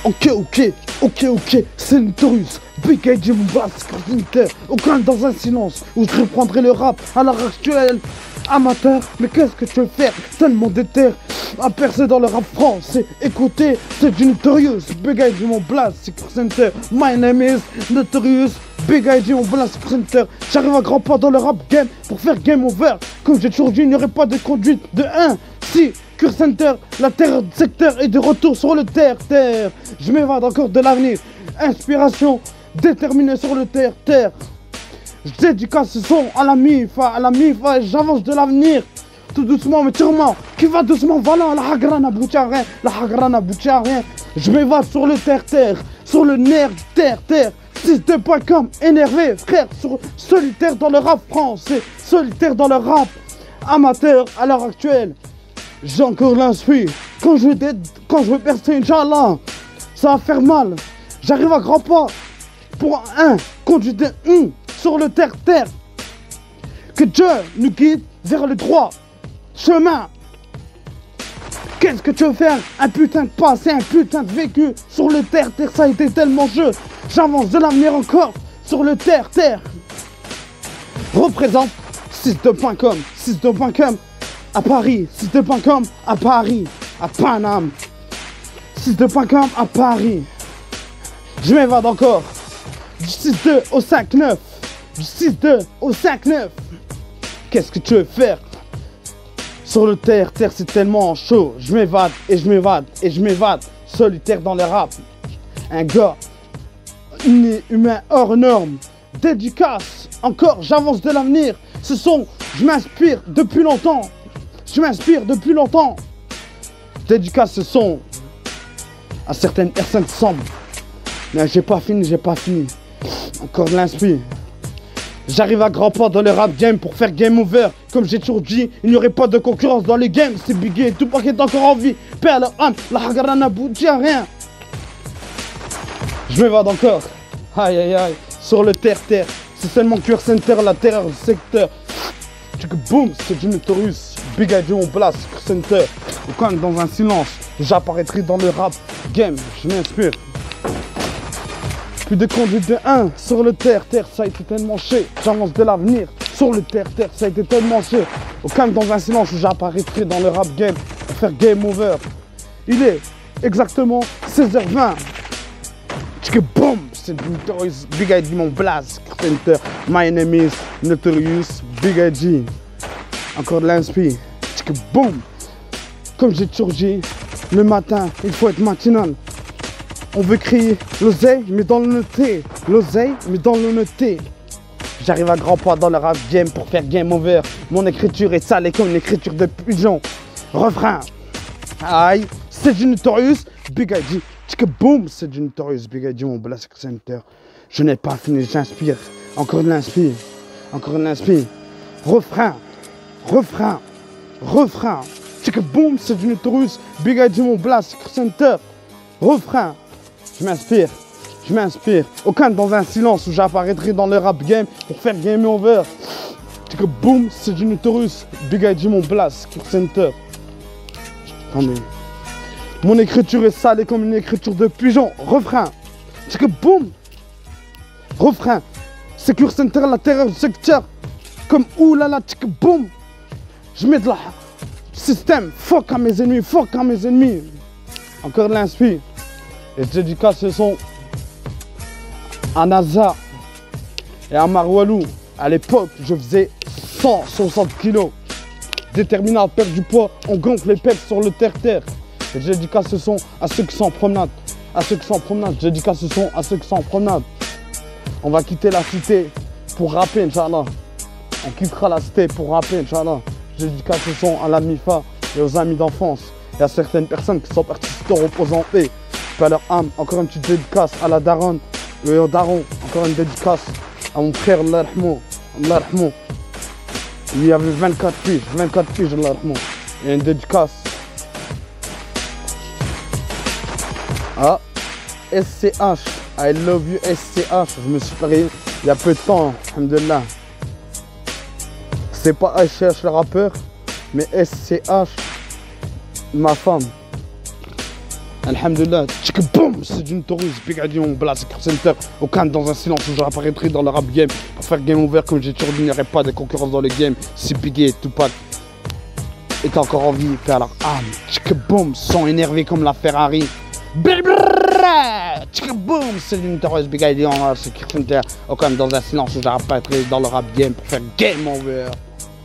Ok, c'est Notorious, Big ID, mon bass, aucun dans un silence où je reprendrai le rap à l'heure actuelle. Amateur, mais qu'est-ce que tu veux faire? Tellement déter à percer dans le rap français. Écoutez, c'est du Notorious, Big ID, mon blast, Secret Center. My name is Notorious, Big ID, mon blast, Secret Center. J'arrive à grands pas dans le rap game pour faire game over. Comme j'ai toujours dit, il n'y aurait pas de conduite de 1. Si Secret Center, la terre du secteur est de retour sur le terre. Je m'évade encore de l'avenir. Inspiration, déterminée sur le terre. Je dédicace ce son à la MIFA, et j'avance de l'avenir. Tout doucement mais sûrement, qui va doucement, voilà, la hagra n'aboutit à rien, Je m'évade sur le terre, sur le nerf du terre. 6.com, énervé, frère, solitaire dans le rap français, solitaire dans le rap amateur à l'heure actuelle. J'ai encore l'inspi, quand je vais percer, Inch'Allah, ça va faire mal. J'arrive à grands pas pour un conduit de sur le terre. Que Dieu nous guide vers le droit chemin. Qu'est-ce que tu veux faire? Un putain de passé, un putain de vécu sur le terre, ça a été tellement jeu. J'avance de l'avenir encore sur le terre. Représente 62.com à Paris, 62.com à Paris, à Paname, 62.com à Paris. Je m'évade encore du 6-2 au 5-9. Du 6-2 au 5-9. Qu'est-ce que tu veux faire? Sur le terre, c'est tellement chaud. Je m'évade. Solitaire dans les rap. Un gars humain hors norme. Dédicace. Encore, j'avance de l'avenir. Ce son, je m'inspire depuis longtemps. Dédicace ce son à certaines personnes qui semblent. Mais j'ai pas fini. Encore de l'inspi. J'arrive à grands pas dans le rap game pour faire game over. Comme j'ai toujours dit, il n'y aurait pas de concurrence dans les games. C'est Biggie et Tupac est encore en vie. Père leur âme, la hagra n'aboutit à rien. Je m'évade encore. Aïe. Sur le terre. C'est seulement Secret Center, la terreur du secteur. Boum, c'est du Notorious. Big ID, on place Secret Center. Ou quand dans un silence, j'apparaîtrai dans le rap game. Je m'inspire. Plus de conduite de 1 sur le terre, ça a été tellement ché. J'avance de l'avenir sur le terre, ça a été tellement ché. Au calme dans un silence où j'apparaîtrai dans le rap game pour faire game over. Il est exactement 16h20. Boum, c'est Notorious, Big ID, mon blast, Center. My name is Notorious, Big ID. Encore de l'inspi. Boum. Comme j'ai toujours dit, le matin, il faut être matinal. On veut crier l'oseille, mais dans le noté. J'arrive à grands pas dans le rap game pour faire game over. Mon écriture est sale comme une écriture de pigeon. Refrain. Aïe, c'est du Notorious, Big ID. Boum, c'est du Notorious, Big ID, mon blast center. Je n'ai pas fini, j'inspire. Encore de l'inspi. Refrain. Boum, c'est du Notorious, Big ID, mon blast center. Refrain. Je m'inspire. Aucun dans un silence où j'apparaîtrai dans le rap game pour faire game over. Boum, c'est du Notorious, Big ID, mon blast, center. Attendez. Mon écriture est sale comme une écriture de pigeon. Refrain. Boum. Refrain. Secret Center, la terreur du secteur. Comme oulala, boum. Je mets de la système. Fuck à mes ennemis. Encore de l'inspi. Et je dédicace ce son à NASA et à Marwalou. À l'époque, je faisais 160 kilos. Déterminé à perdre du poids, on gonfle les pecs sur le terre. Et je dédicace ce son à ceux qui sont en promenade. Je dédicace ce son à ceux qui sont en promenade. On va quitter la cité pour rapper, Inch'Allah. On quittera la cité pour rapper, Inch'Allah. Je dédicace ce son à la MIFA et aux amis d'enfance. Et à certaines personnes qui sont parties se reposant en paix. À leur âme, encore une petite dédicace à la daronne et au daron, encore une dédicace à mon frère, Allah rahmou. Il y avait 24 piges, Allah rahmou. Et une dédicace à SCH, I love you SCH, je me suis parié il y a peu de temps, alhamdoulilah. C'est pas HH le rappeur, mais SCH, ma femme. Alhamdulillah, tchik boum, c'est d'une Taurus, Big Adi, on blast Center, au calme dans un silence où je réapparaîtrai dans le rap game. Pour faire game over comme j'ai toujours dit, il n'y aurait pas de concurrence dans le game. Si Biggie et Tupac est encore en vie, paix à leur âme. Tchik boum, son énervé comme la Ferrari. Tchik boum, c'est d'une Taurus, Big Adi, on a Center, au calme dans un silence où je réapparaîtrai dans le rap game pour faire game over.